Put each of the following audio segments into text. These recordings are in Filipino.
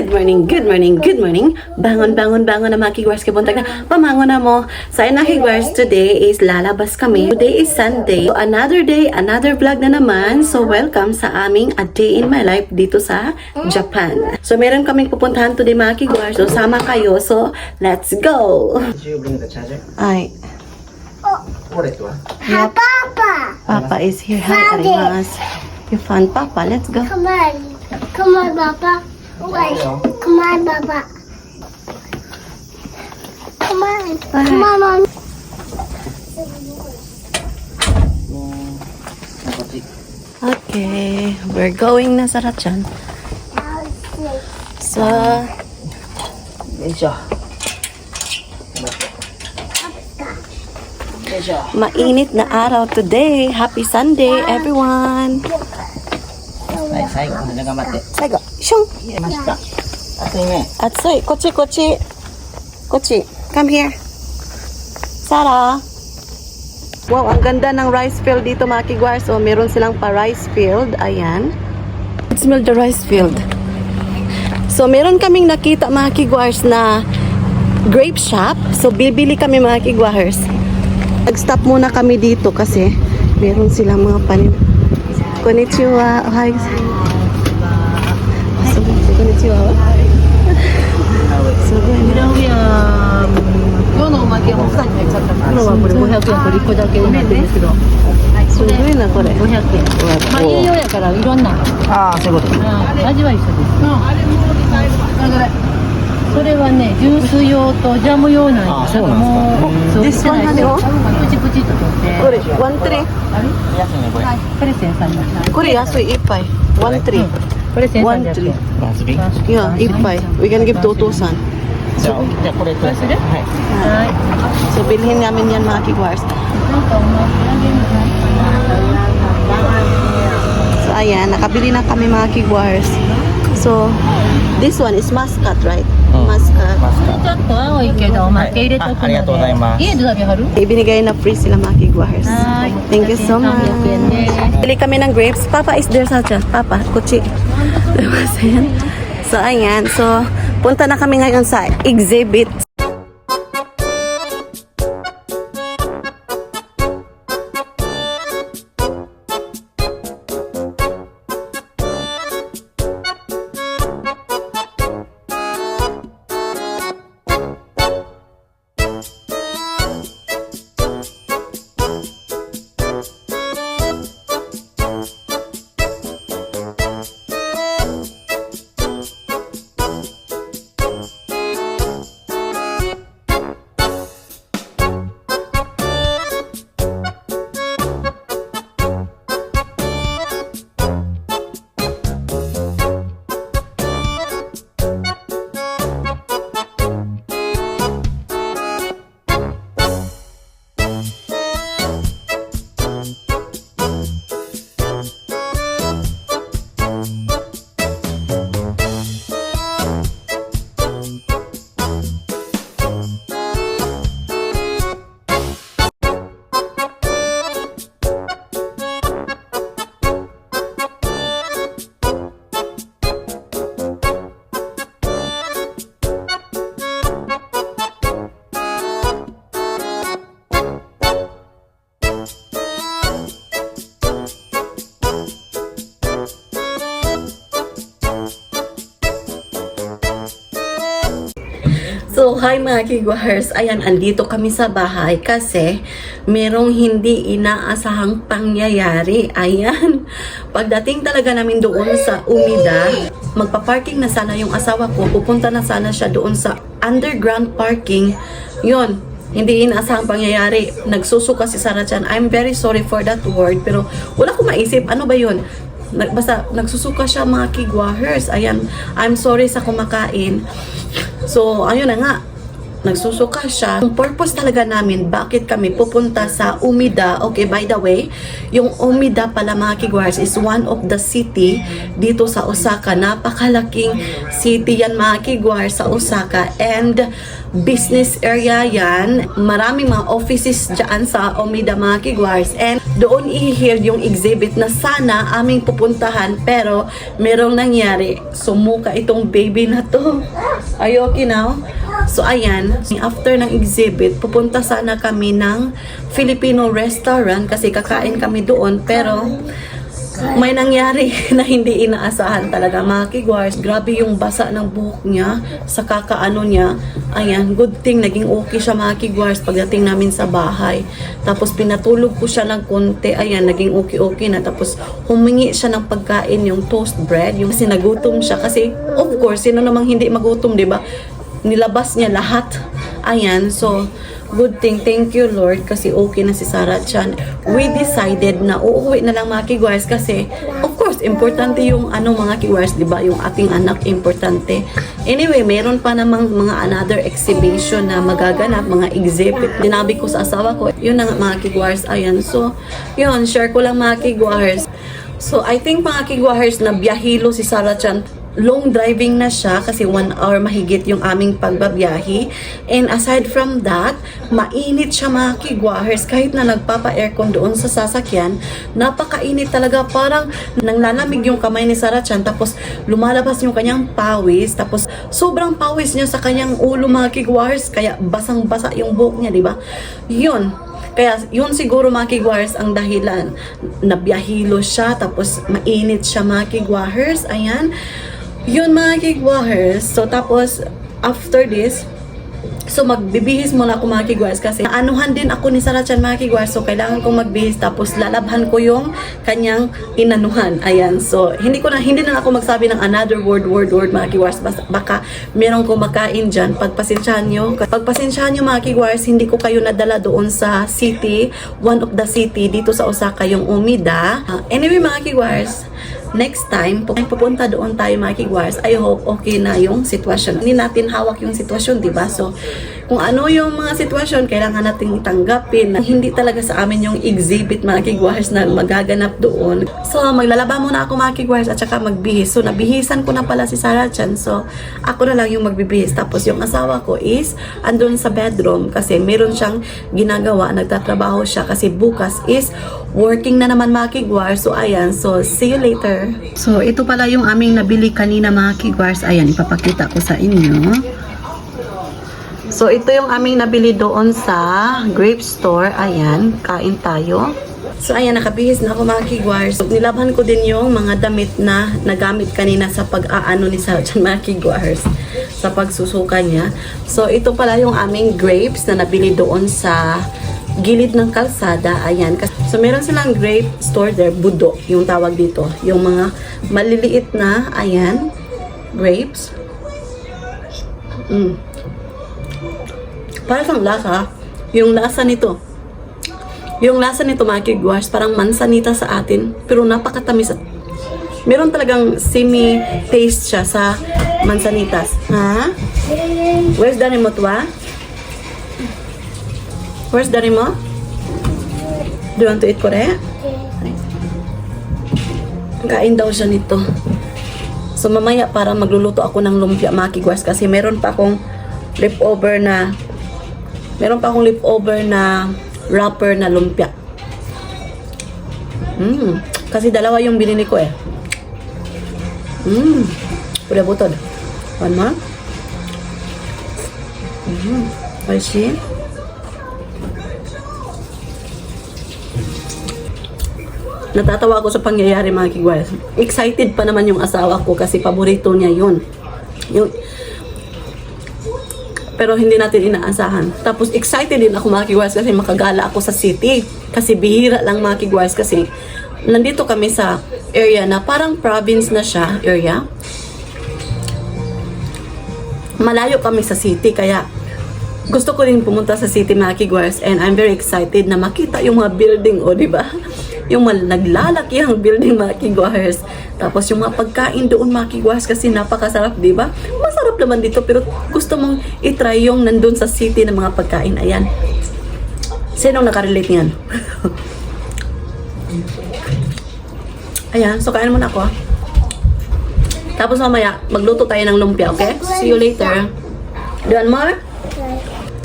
Good morning, good morning, good morning. Bangon, bangon, bangon na mga kigwars. Kabuntag na, pamangon na mo. Sa na kigwars, today is lalabas kami. Today is Sunday. So, another day, another vlog na naman. So, welcome sa aming A Day in My Life dito sa Japan. So, meron kaming pupuntahan today mga kigwars. So, sama kayo. So, let's go! Did you bring the charger? Ay, Wallet wa? yep. Papa is here. Hi, arimas. You found Papa. Let's go. Come on. Come on, Papa. Wait. Come on, Papa. Come on. Come on, Mom. Okay, we're going na sa Ratchan. So, mainit na araw today. Happy Sunday, everyone. はい、最後、胸が待って。最後、シュン。入れました。熱いね。暑い。こっち、こっち。こっち。Come here. Sarah. Wow, ang ganda ng rice field dito mga kigwars. So, meron silang pa-rice field. Ayan. Let's smell the rice field. So, meron kaming nakita mga kigwars na grape shop. So, bibili kami mga kigwars. Nag-stop muna kami dito kasi meron silang mga panin. Konnichiwa. Hi. So, konnichiwa. So, 今日のおまけは奥さんに入っちゃったから、これ500円と1個だけになってるんですけど、すごいなこれ。 500円。まあ栄養やからいろんな、ああ、そういうこと。味は一緒です。それはね、ジュース用とジャム用なんや。あそうなんですかもうそうしてないとでプチプチっと取って。これ、ワントレ安いね、これ。これ1300円。これ安い、一杯。ワントレこれワント1300レ円。バズビー。いや、一杯。We can give to お父さん。じゃあこれください。はい。はい。 So, bilhin namin yan mga kigwars. なんかおまけあげるのないかな。 So, ayan, nakabili na kami mga kigwars. So, this one is muscat, right? Muscat. マスカちょっと青いけどおまけ入れとくので。ありがとうございます家で食べはる？ Ibinigay na free sila mga kigwars. Hi. Thank you so much. 300円です。 Bili kami ng grapes. Papa is there sa dyan. Papa, kuchi. So, ayan. So, punta na kami ngayon sa exhibit. So, hi mga kigwars. Ayan, andito kami sa bahay kasi merong hindi inaasahang pangyayari. Ayan. Pagdating talaga namin doon sa Umida, magpa-parking na sana yung asawa ko. Pupunta na sana siya doon sa underground parking. Yun. Hindi inaasahang pangyayari. Nagsusuka si Sarah Chan. I'm very sorry for that word. Pero wala ko maisip. Ano ba yun? Basta nagsusuka siya mga kigwahers. Ayan, I'm sorry sa kumakain. So, ayun na nga. nagsusuka siya. Ang purpose talaga namin, bakit kami pupunta sa Umida. Okay, by the way, yung Umida pala mga kigwars is one of the city dito sa Osaka. Napakalaking city yan mga kigwars sa Osaka, and business area yan. Maraming mga offices dyan sa Umida mga kigwars, and doon i-hear yung exhibit na sana aming pupuntahan, pero merong nangyari. Sumuka itong baby na to. Are you okay now? So ayan, after ng exhibit, pupunta sana kami ng Filipino restaurant kasi kakain kami doon, pero may nangyari na hindi inaasahan talaga mga kigwars. Grabe yung basa ng buhok niya sa kakaano niya. Ayan, good thing naging okay siya mga kigwars pagdating namin sa bahay. Tapos pinatulog ko siya ng konti. Ayan, naging okay na. Tapos humingi siya ng pagkain, yung toast bread, yung sinagutom siya. Kasi of course, sino namang hindi magutom, di ba? Nilabas niya lahat. Ayan, so good thing, thank you Lord, kasi okay na si Sarah Chan. We decided na uuwi na lang mga kigwars kasi of course importante yung mga kigwars, di ba? Yung ating anak importante. Anyway, meron pa namang mga another exhibition na magaganap, mga exhibit. Dinabi ko sa asawa ko, yun na nga mga kigwars. Ayan, so yun, share ko lang mga kigwars. So I think mga kigwars na biyahilo si Sarah Chan. Long driving na siya kasi 1 hour mahigit yung aming pagbabiyahe. And aside from that, mainit siya mga kigwahers. Kahit na nagpapa-aircon doon sa sasakyan, napakainit talaga. Parang nanglalamig yung kamay ni Sarah Chan, tapos lumalabas yung kanyang pawis, tapos sobrang pawis niya sa kanyang ulo mga kigwahers, kaya basang-basa yung buhok niya, di ba? Yun. Kaya yun siguro mga kigwahers ang dahilan. Nabiyahilo siya, tapos mainit siya mga kigwahers. Ayan. Yun mga kigwahers. So tapos after this, so magbibihis muna ako mga kigwahers kasi anuhan din ako ni Sarah Chan mga kigwahers. So kailangan kong magbihis, tapos lalabhan ko yung kanyang inanuhan. Ayan. So hindi na ako magsabi ng another word mga kigwahers. Baka meron kong makain dyan. Pagpasensyahan nyo mga kigwahers, hindi ko kayo nadala doon sa city, one of the city dito sa Osaka, yung Umida. Anyway mga kigwahers, next time, pupunta doon tayo mga kigwars. I hope okay na yung sitwasyon. Hindi natin hawak yung sitwasyon, di ba? So, kung ano yung mga sitwasyon, kailangan nating tanggapin na hindi talaga sa amin yung exhibit mga kigwars na magaganap doon. So, maglalaba muna ako mga kigwars at saka magbihis. So, nabihisan ko na pala si Sarah Chan. So, ako na lang yung magbibihis. Tapos, yung asawa ko is andun sa bedroom kasi meron siyang ginagawa. Nagtatrabaho siya kasi bukas is working na naman mga kigwars. So, ayan. So, see you later. So, ito pala yung aming nabili kanina mga kigwars. Ayan, ipapakita ko sa inyo. So, ito yung aming nabili doon sa Grape Store. Ayan, kain tayo. So, ayan, nakabihis na ako mga kigwars. So, nilabhan ko din yung mga damit na nagamit kanina sa pag-aano ni Sarah Chan mga kigwars, sa pagsusuka niya. So, ito pala yung aming grapes na nabili doon sa gilid ng kalsada. Ayan. So, meron silang grape store there. Budo, yung tawag dito. Yung mga maliliit na, ayan, grapes. Para siyang lasa. Yung lasa nito. Yung lasa nito, mga kigwars, parang mansanita sa atin. Pero napakatamis. Meron talagang semi-taste siya sa mansanitas. Ha? Where's the remote, wa? Where's the remote? Do you want to eat Korea? Kain daw siya nito. So mamaya para magluluto ako ng lumpia mga kigwars kasi meron pa akong leftover na wrapper na lumpia. Kasi dalawa yung binili ko eh. Udah butod. One more. Oishi. Natatawa ako sa pangyayari mga kigwars. Excited pa naman yung asawa ko kasi paborito niya yun. Pero hindi natin inaasahan. Tapos excited din ako mga kigwars kasi makagala ako sa city. Kasi bihira lang mga kigwars kasi nandito kami sa area na parang province na siya, area. Malayo kami sa city kaya gusto ko rin pumunta sa city mga kigwars, and I'm very excited na makita yung mga building, o diba? Yung naglalaki ang building mga kigwars. Tapos yung mga pagkain doon mga kigwahers kasi napakasarap, di ba? Masarap naman dito pero gusto mong itry yung nandun sa city ng mga pagkain. Ayan. Sinong nakarelate niyan? Ayan, so kain muna ako. Tapos mamaya, magluto tayo ng lumpia, okay? See you later. Do you want more?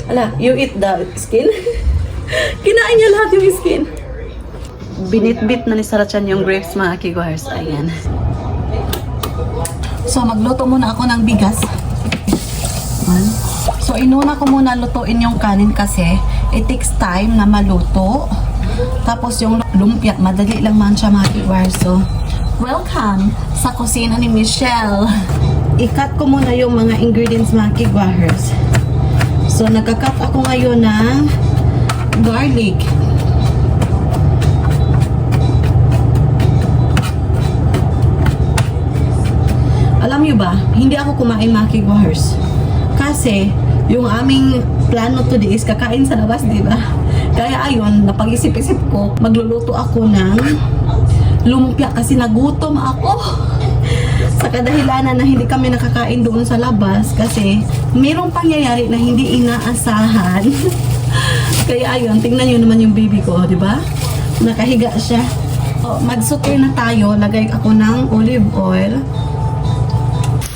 Ala, you eat the skin? Kinain niya lahat yung skin. Binit-bit na ni Sarachan yung grapes mga kigwahers. Ayan. So, magluto muna ako ng bigas. Ayan. So, inuna ko muna lutuin yung kanin kasi it takes time na maluto. Tapos yung lumpia, madali lang man siya mga kigwahers. So, welcome sa kusina ni Michelle. I-cut ko muna yung mga ingredients mga kigwahers. So, nagka-cut ako ngayon ng garlic. Alam nyo ba, hindi ako kumain mga kigwahers. Kasi, yung aming plano today is kakain sa labas, di ba? Kaya ayun, napag-isip-isip ko, magluluto ako ng lumpia kasi nagutom ako. Sa kadahilanan na hindi kami nakakain doon sa labas kasi mayroong pangyayari na hindi inaasahan. Kaya ayun, tingnan nyo naman yung baby ko, di ba? Nakahiga siya. O, mag-sauté na tayo. Lagay ako ng olive oil.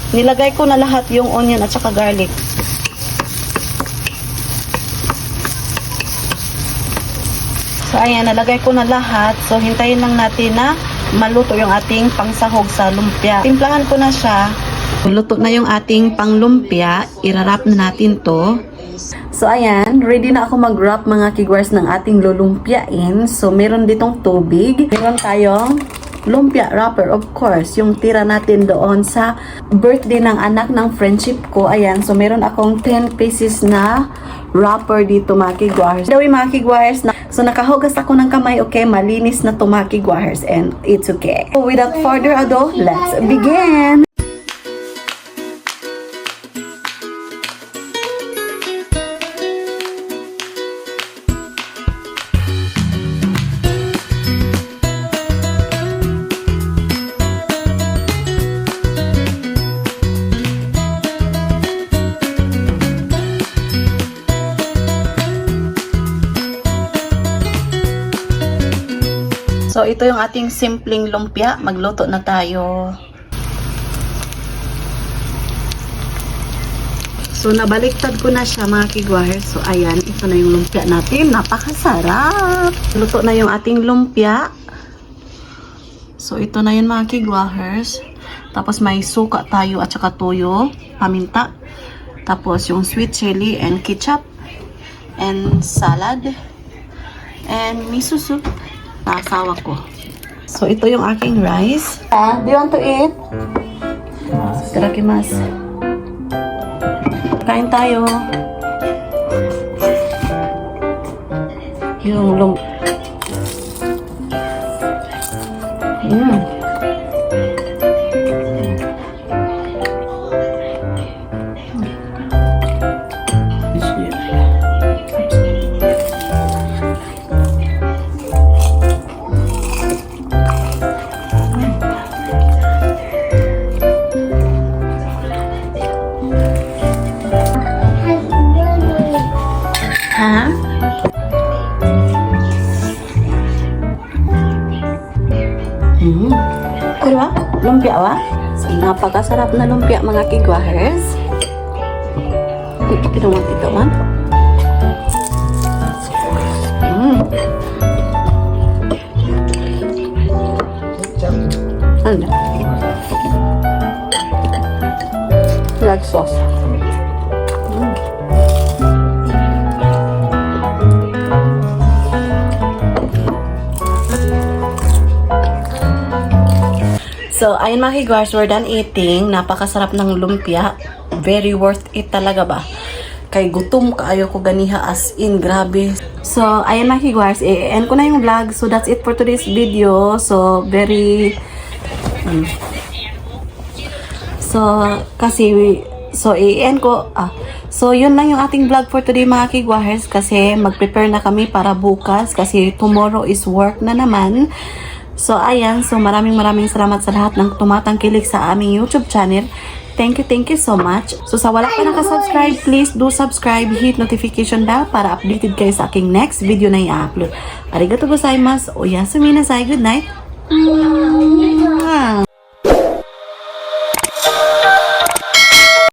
Nilagay ko na lahat yung onion at saka garlic. So ayan, nalagay ko na lahat. So hintayin lang natin na maluto yung ating pangsahog sa lumpia. Timplahan ko na siya. Luto na yung ating panglumpia. Irarap na natin to. So ayan, ready na ako mag-wrap mga kigwahers ng ating lulumpiain. So meron ditong tubig. Meron tayong lumpia wrapper, of course, yung tira natin doon sa birthday ng anak ng friendship ko. Ayan, so meron akong 10 pieces na wrapper dito mga kigwahers. Dawi mga kigwahers na, so nakahugas ako ng kamay, okay, malinis na to mga kigwahers and it's okay. So without further ado, let's begin! So, ito yung ating simpleng lumpia. Magluto na tayo. So, nabaliktad ko na siya mga kigwahers. So, ayan. Ito na yung lumpia natin. Napakasarap! Luto na yung ating lumpia. So, ito na yun mga kigwahers. Tapos, may suka tayo at saka toyo, paminta. Tapos, yung sweet chili and ketchup. And salad. And miso soup. Asawa ko. So, ito yung aking rice. Do you want to eat? Itadakimasu. Kain tayo. Yung Diba? Lumpia wa? Napakasarap na lumpia mga kigwahers. Ito mo ito man. Ano? Like sauce. So, ayun mga kigwahers, we're done eating. Napakasarap ng lumpia. Very worth it talaga ba? Kay gutom kaayo ko ganiha as in, grabe. So, ayun mga kigwahers, i-end ko na yung vlog. So, that's it for today's video. So, very... So, i-end ko... So, yun lang yung ating vlog for today mga kigwahers kasi mag-prepare na kami para bukas kasi tomorrow is work na naman. So ayan, so maraming salamat sa lahat ng tumatangkilik sa aming YouTube channel. Thank you so much. So sa wala pa nakasubscribe, please do subscribe, hit notification bell para updated kayo sa aking next video na i-upload. Arigatou gozaimasu. Oyasumi nasai. Good night.